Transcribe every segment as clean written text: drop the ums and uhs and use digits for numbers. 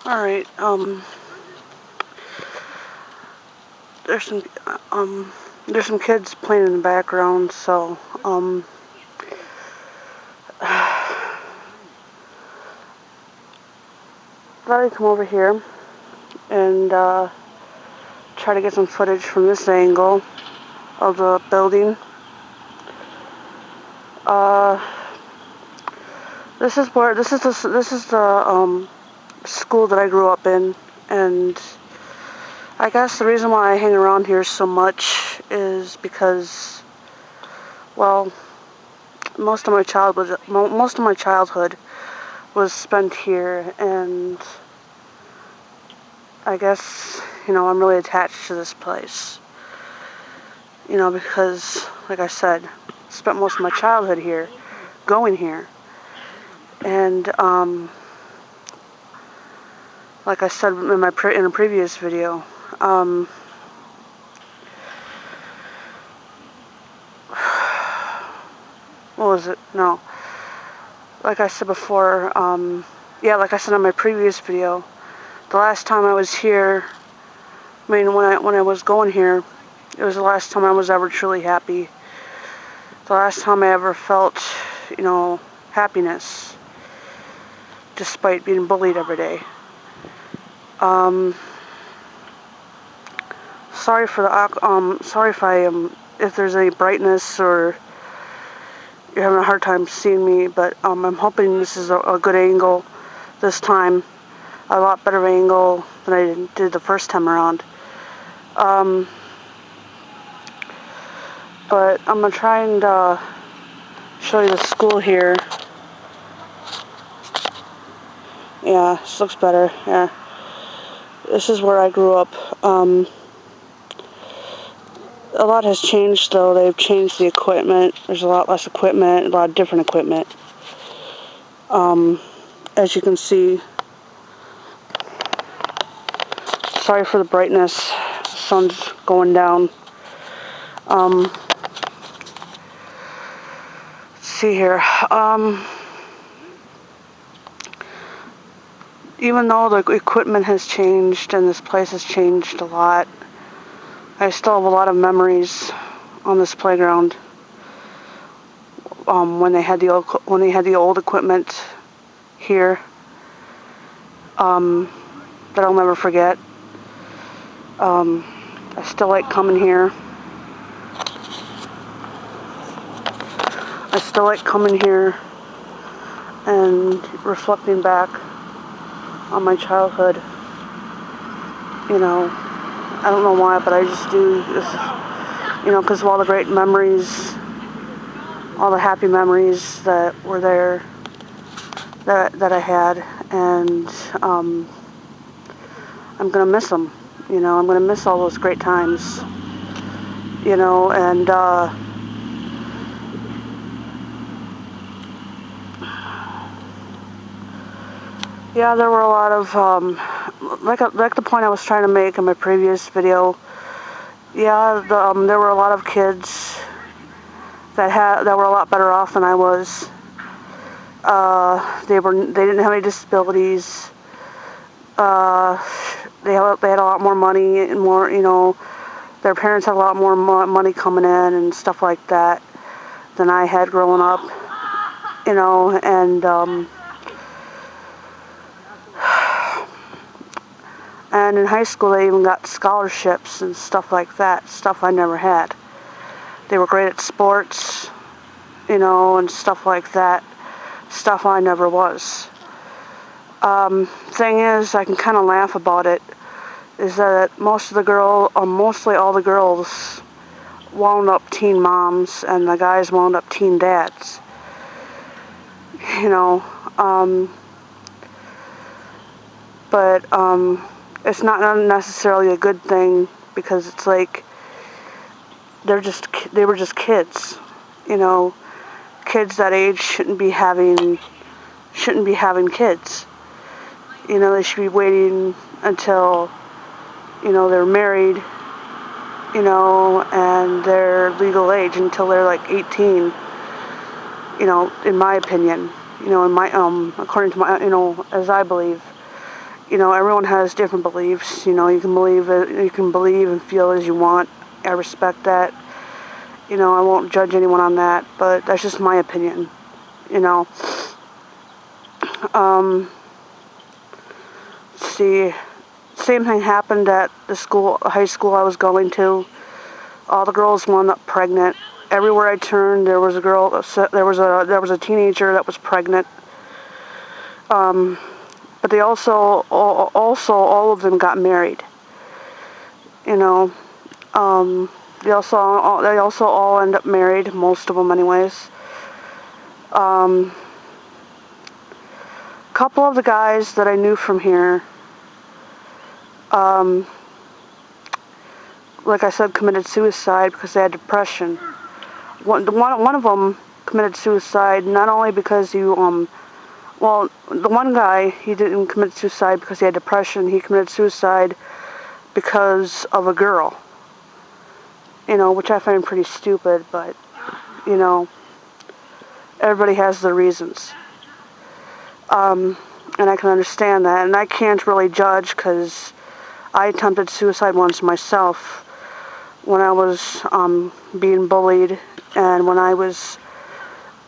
Alright, there's some kids playing in the background, so, I thought I'd come over here and, try to get some footage from this angle of the building. This is the school that I grew up in, and I guess the reason why I hang around here so much is because, well, most of my childhood was spent here, and I guess, I'm really attached to this place. Because, like I said, spent most of my childhood here, going here. And, like I said in a previous video, what was it? No. Like I said before, like I said in my previous video, the last time I was here, when I was going here, it was the last time I was ever truly happy. The last time I ever felt, happiness, despite being bullied every day. Sorry if there's any brightness or you're having a hard time seeing me, but I'm hoping this is a good angle this time, a lot better angle than I did the first time around. But I'm gonna try and show you the school here. Yeah, this looks better. Yeah, this is where I grew up. A lot has changed, though. They've changed the equipment. There's a lot less equipment, a lot of different equipment. As you can see, sorry for the brightness. The sun's going down. Let's see here. Even though the equipment has changed and this place has changed a lot, I still have a lot of memories on this playground. When they had the old equipment here, that I'll never forget. I still like coming here. I still like coming here and reflecting back on my childhood. I don't know why, but I just do. Because of all the great memories, all the happy memories that were there, that I had, and I'm gonna miss them. I'm gonna miss all those great times. And yeah, there were a lot of like the point I was trying to make in my previous video. Yeah, there were a lot of kids that were a lot better off than I was. They didn't have any disabilities. They had a lot more money and more, their parents had a lot more money coming in and stuff like that than I had growing up. And in high school they even got scholarships and stuff like that, stuff I never had. They were great at sports, and stuff like that, stuff I never was. Thing is, I can kind of laugh about it, is that mostly all the girls wound up teen moms and the guys wound up teen dads. But it's not necessarily a good thing, because it's like they were just kids. Kids that age shouldn't be having kids. They should be waiting until they're married, and they're legal age, until they're like 18. In my opinion, according to my, as I believe. everyone has different beliefs. You can believe and feel as you want. I respect that. I won't judge anyone on that, but that's just my opinion. Let's see. Same thing happened at the high school I was going to. All the girls wound up pregnant. Everywhere I turned, there was a girl. There was a teenager that was pregnant. But they also all of them got married. They also all end up married. Most of them, anyways. A couple of the guys that I knew from here, like I said, committed suicide because they had depression. One of them committed suicide not only because the one guy, he didn't commit suicide because he had depression. He committed suicide because of a girl. Which I find pretty stupid, but everybody has their reasons. And I can understand that, and I can't really judge because I attempted suicide once myself when I was being bullied and when I was,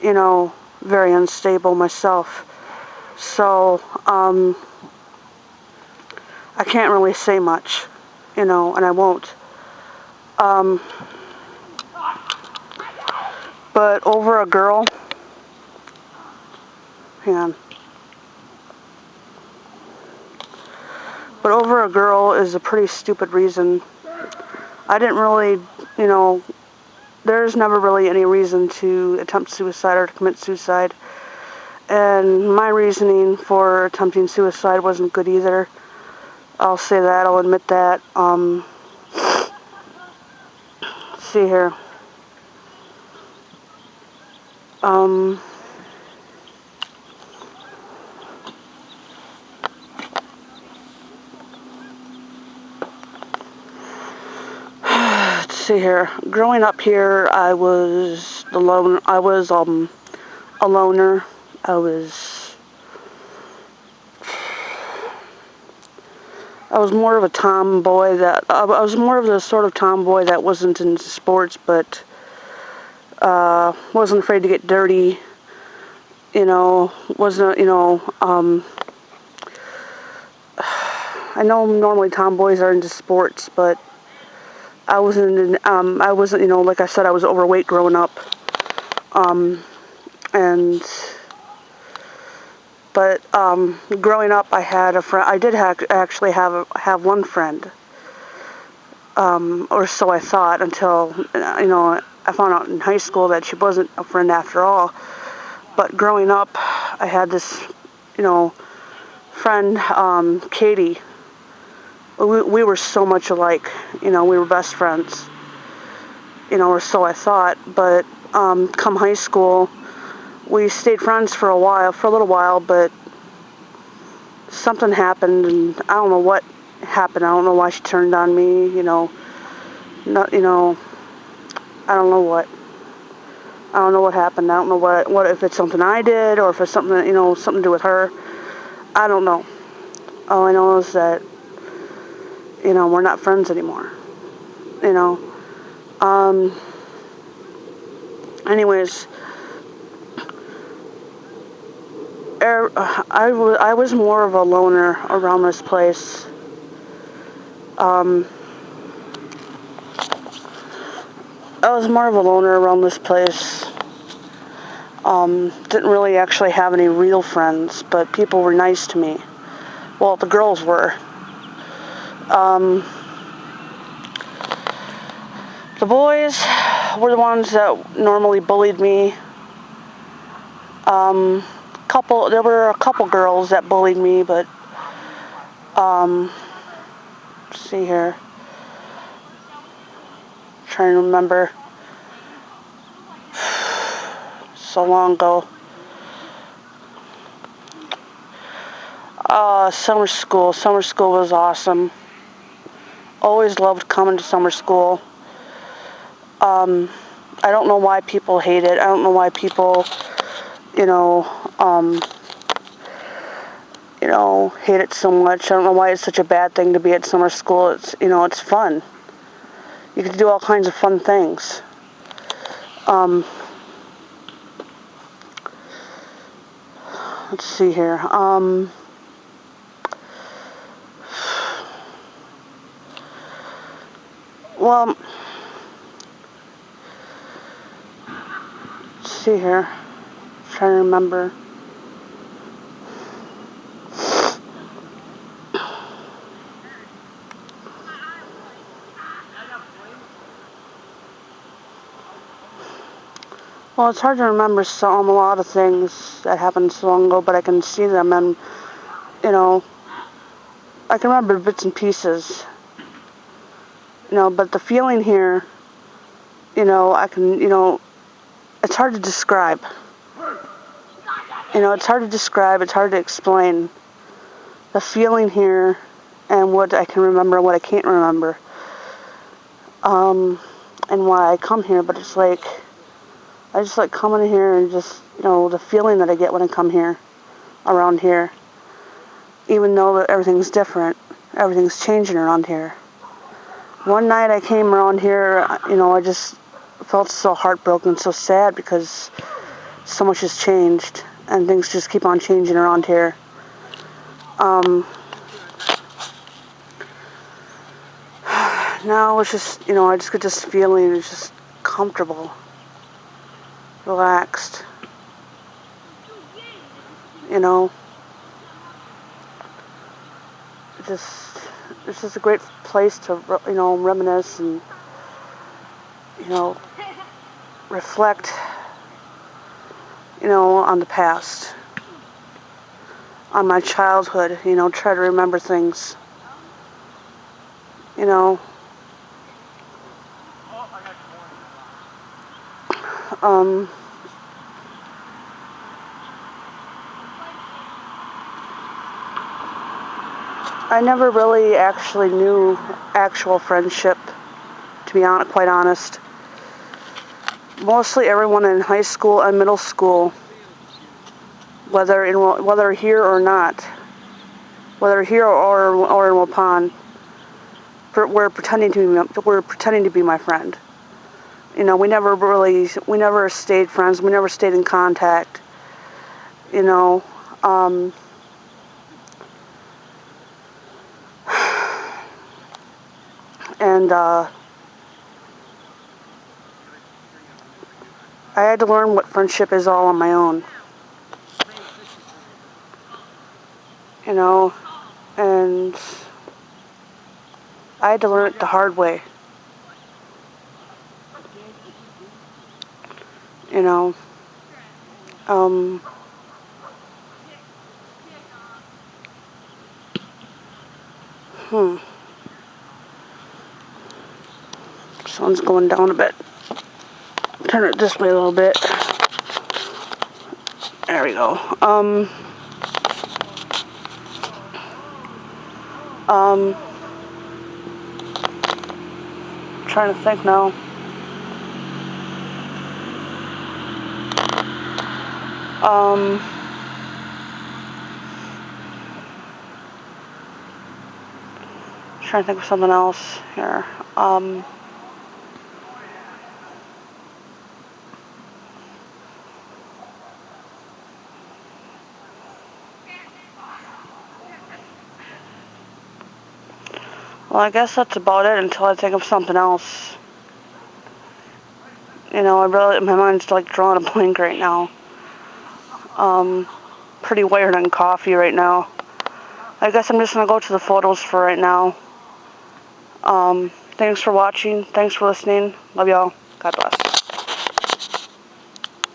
very unstable myself. So, I can't really say much, and I won't. But over a girl, hang on. But over a girl is a pretty stupid reason. I didn't really, there's never really any reason to attempt suicide or to commit suicide. And my reasoning for attempting suicide wasn't good either. I'll say that, I'll admit that. Let's see here. Let's see here. Growing up here, I was a loner. I was more of a tomboy I was more of the sort of tomboy that wasn't into sports, but wasn't afraid to get dirty. Wasn't, I know normally tomboys are into sports, but I wasn't, like I said, I was overweight growing up. Growing up, I had a friend. I did actually have one friend, or so I thought, until I found out in high school that she wasn't a friend after all. But growing up, I had this, friend, Katie. We were so much alike. We were best friends. Or so I thought. But come high school, we stayed friends for a little while, but something happened, and I don't know what happened. I don't know why she turned on me. I don't know what. I don't know what happened. I don't know what if it's something I did or if it's something something to do with her. I don't know. All I know is that we're not friends anymore. Anyways, I was more of a loner around this place. I was more of a loner around this place. Didn't really actually have any real friends, but people were nice to me. Well, the girls were. The boys were the ones that normally bullied me. There were a couple girls that bullied me, but let's see here. I'm trying to remember. So long ago. Summer school. Summer school was awesome. Always loved coming to summer school. I don't know why people hate it. I don't know why people, hate it so much. I don't know why it's such a bad thing to be at summer school. It's fun. You get to do all kinds of fun things. Let's see here. Well, let's see here. I'm trying to remember. Well, it's hard to remember a lot of things that happened so long ago, but I can see them, and I can remember bits and pieces. But the feeling here, I can, it's hard to describe. It's hard to describe. It's hard to explain the feeling here, and what I can remember and what I can't remember, and why I come here. But it's like I just like coming here and just the feeling that I get when I come here, around here. Even though everything's different, everything's changing around here. One night I came around here, I just felt so heartbroken, so sad, because so much has changed, and things just keep on changing around here. Now it's just, I just get this feeling, it's just comfortable, relaxed, it's just a great place to, reminisce and, reflect, on the past, on my childhood, try to remember things, I never really actually knew actual friendship, to be quite honest. Mostly everyone in high school and middle school, whether here or not, whether here or in Waupun, were pretending to be my friend. We never stayed friends. We never stayed in contact. And I had to learn what friendship is all on my own. And I had to learn it the hard way. Sun's going down a bit. Turn it this way a little bit. There we go. Trying to think now. Trying to think of something else here. Well, I guess that's about it until I think of something else. My mind's like drawing a blank right now. Pretty wired on coffee right now. I guess I'm just gonna go to the photos for right now. Thanks for watching. Thanks for listening. Love y'all. God bless.